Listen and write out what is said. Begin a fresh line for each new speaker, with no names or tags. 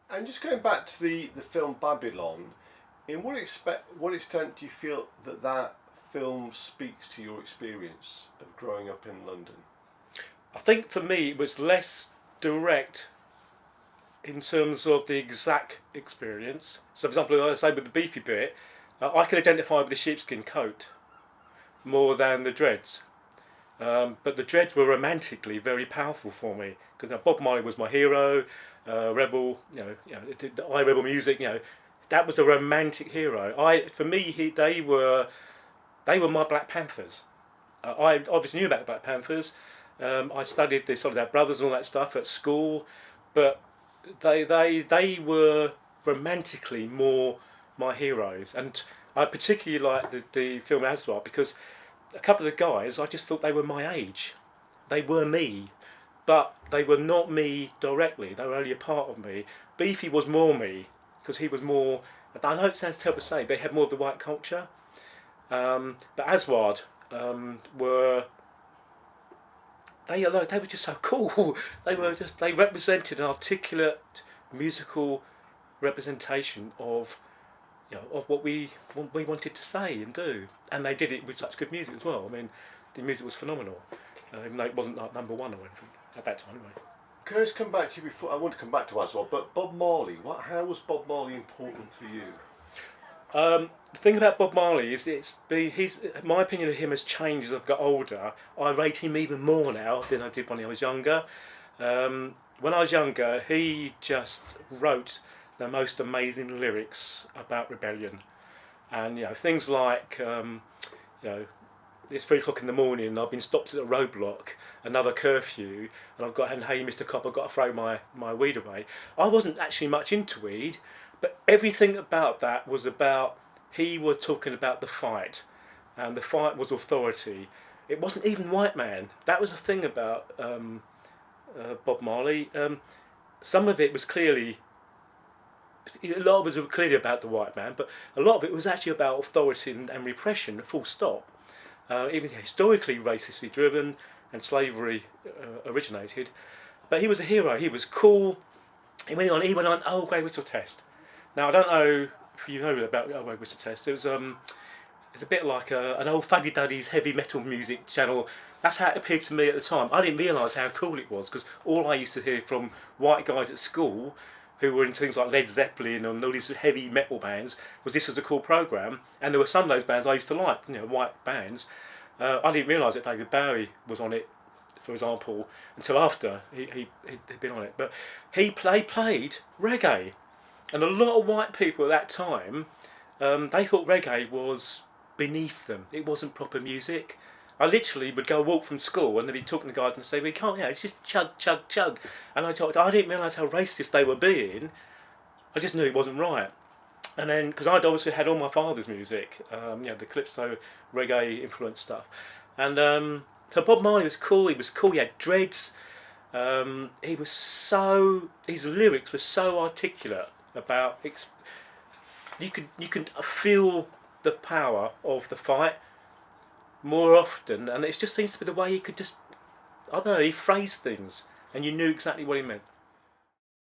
And just going back to the film Babylon, in what extent do you feel that that film speaks to your experience of growing up in London?
I think for me it was less direct in terms of the exact experience. So, for example, like I say with the beefy bit, I can identify with the sheepskin coat more than the dreads. But the dreads were romantically very powerful for me because Bob Marley was my hero, rebel. The I rebel music. That was a romantic hero. For me, they were my Black Panthers. I obviously knew about the Black Panthers. I studied the Solid Brothers and all that stuff at school, but they were romantically more my heroes, and I particularly liked the film Aswad because a couple of the guys I just thought they were my age. They were me, but they were not me directly. They were only a part of me. Beefy was more me because he was more. I know it sounds terrible to say, but he had more of the white culture. But Aswad were they were just so cool. They represented an articulate musical representation of of what we wanted to say and do, and they did it with such good music as well. I mean, the music was phenomenal, even though it wasn't like number one or anything at that time anyway.
Can I just come back to you before? I want to come back to Aswad, but Bob Marley. How was Bob Marley important for you?
The thing about Bob Marley is my opinion of him has changed as I've got older. I rate him even more now than I did when I was younger. When I was younger, he just wrote the most amazing lyrics about rebellion, and things like it's 3 o'clock in the morning and I've been stopped at a roadblock, another curfew, and hey Mr. Cop, I've got to throw my weed away. I wasn't actually much into weed, but everything about that was about, he was talking about the fight, and the fight was authority. It wasn't even white man. That was the thing about Bob Marley. Some of it was clearly, a lot of it was clearly about the white man, but a lot of it was actually about authority and repression, full stop. Even historically racistly driven, and slavery originated. But he was a hero. He was cool. He went on Old Grey Whistle Test. Now I don't know if you know about Old Grey Whistle Test. It's a bit like an old Fuddy Duddy's heavy metal music channel. That's how it appeared to me at the time. I didn't realise how cool it was because all I used to hear from white guys at school who were into things like Led Zeppelin and all these heavy metal bands was this was a cool program, and there were some of those bands I used to like, white bands. I didn't realise that David Bowie was on it, for example, until after he'd been on it. But they played reggae, and a lot of white people at that time they thought reggae was beneath them. It wasn't proper music. I literally would go walk from school and they'd be talking to guys and say, "We can't, it's just chug, chug, chug." And I didn't realise how racist they were being. I just knew it wasn't right. And then, because I'd obviously had all my father's music, the calypso, reggae influenced stuff. And so Bob Marley was cool. He was cool. He had dreads. His lyrics were so articulate about. You can feel the power of the fight more often, and it just seems to be the way he could just, I don't know, he phrased things, and you knew exactly what he meant.